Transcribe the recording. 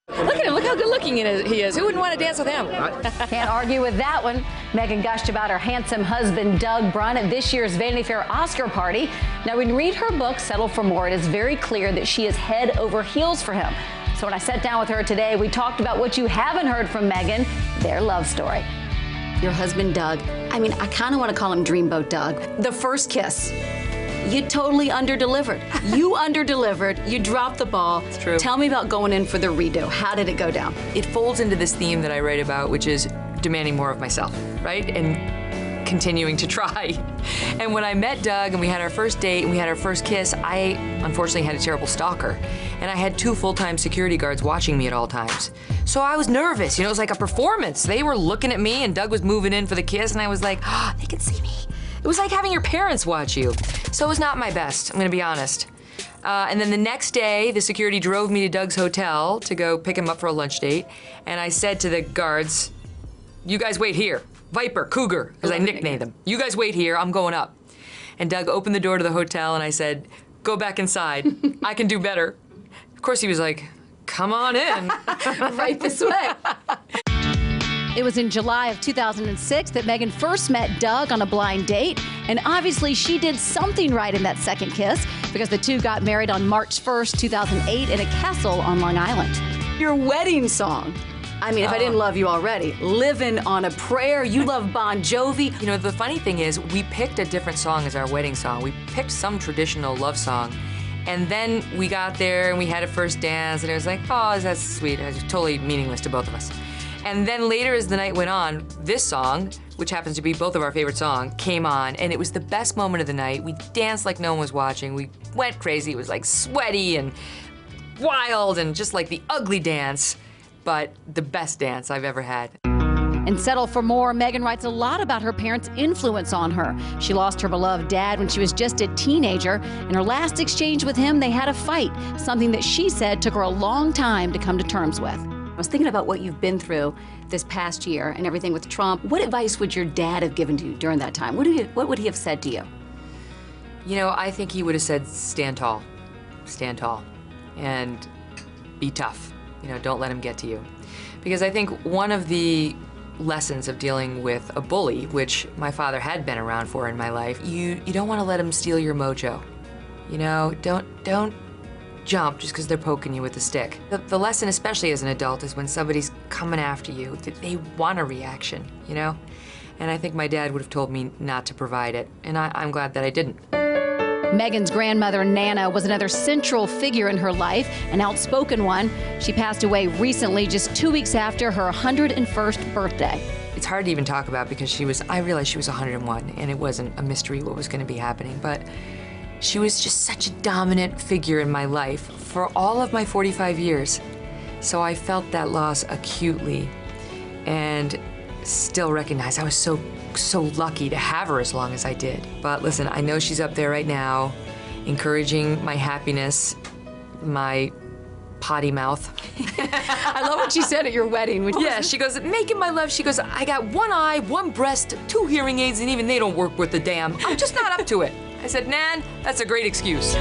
Look at him, look how good looking he is. Who wouldn't want to dance with him? Can't argue with that one. Megyn gushed about her handsome husband, Doug Brunt, at this year's Vanity Fair Oscar party. Now, when you read her book, Settle for More, it is very clear that she is head over heels for him. So when I sat down with her today, we talked about what you haven't heard from Megyn, their love story. Your husband, Doug, I mean, I kind of want to call him Dreamboat Doug. The first kiss. You totally under-delivered. You under-delivered. You dropped the ball. It's true. Tell me about going in for the redo. How did it go down? It folds into this theme that I write about, which is demanding more of myself, right? And continuing to try. And when I met Doug and we had our first date and we had our first kiss, I unfortunately had a terrible stalker. And I had 2 full-time security guards watching me at all times. So I was nervous, you know, it was like a performance. They were looking at me and Doug was moving in for the kiss and I was like, oh, they can see me. It was like having your parents watch you. So it was not my best, I'm gonna be honest. And then the next day, the security drove me to Doug's hotel to go pick him up for a lunch date. And I said to the guards, you guys wait here. Viper, Cougar, because I nicknamed them. You guys wait here, I'm going up. And Doug opened the door to the hotel and I said, go back inside, I can do better. Of course he was like, come on in. Right this way. It was in July of 2006 that Megyn first met Doug on a blind date, and obviously she did something right in that second kiss because the two got married on March 1st, 2008 in a castle on Long Island. Your wedding song. I mean, if I didn't love you already, Living on a Prayer, you love Bon Jovi. You know, the funny thing is, we picked a different song as our wedding song. We picked some traditional love song, and then we got there and we had a first dance, and it was like, oh, that's sweet. It was totally meaningless to both of us. And then later as the night went on, this song, which happens to be both of our favorite songs, came on, and it was the best moment of the night. We danced like no one was watching. We went crazy. It was like sweaty and wild and just like the ugly dance, but the best dance I've ever had. In Settle for More, Megyn writes a lot about her parents' influence on her. She lost her beloved dad when she was just a teenager. In her last exchange with him, they had a fight, something that she said took her a long time to come to terms with. I was thinking about what you've been through this past year and everything with Trump. What advice would your dad have given to you during that time? What would he have said to you? You know, I think he would have said, stand tall, and be tough. You know, don't let him get to you. Because I think one of the lessons of dealing with a bully, which my father had been around for in my life, you don't want to let him steal your mojo. You know, don't jump just because they're poking you with a stick. The lesson, especially as an adult, is when somebody's coming after you, that they want a reaction, you know? And I think my dad would have told me not to provide it, and I'm glad that I didn't. Megyn's grandmother, Nana, was another central figure in her life, an outspoken one. She passed away recently, just 2 weeks after her 101st birthday. It's hard to even talk about because I realized she was 101, and it wasn't a mystery what was going to be happening, but she was just such a dominant figure in my life for all of my 45 years. So I felt that loss acutely and still recognize I was so lucky to have her as long as I did. But listen, I know she's up there right now, encouraging my happiness, my potty mouth. I love what she said at your wedding. Yeah, she goes, making my love, she goes, I got 1 eye, 1 breast, 2 hearing aids, and even they don't work with the damn. I'm just not up to it. I said, Nan, that's a great excuse.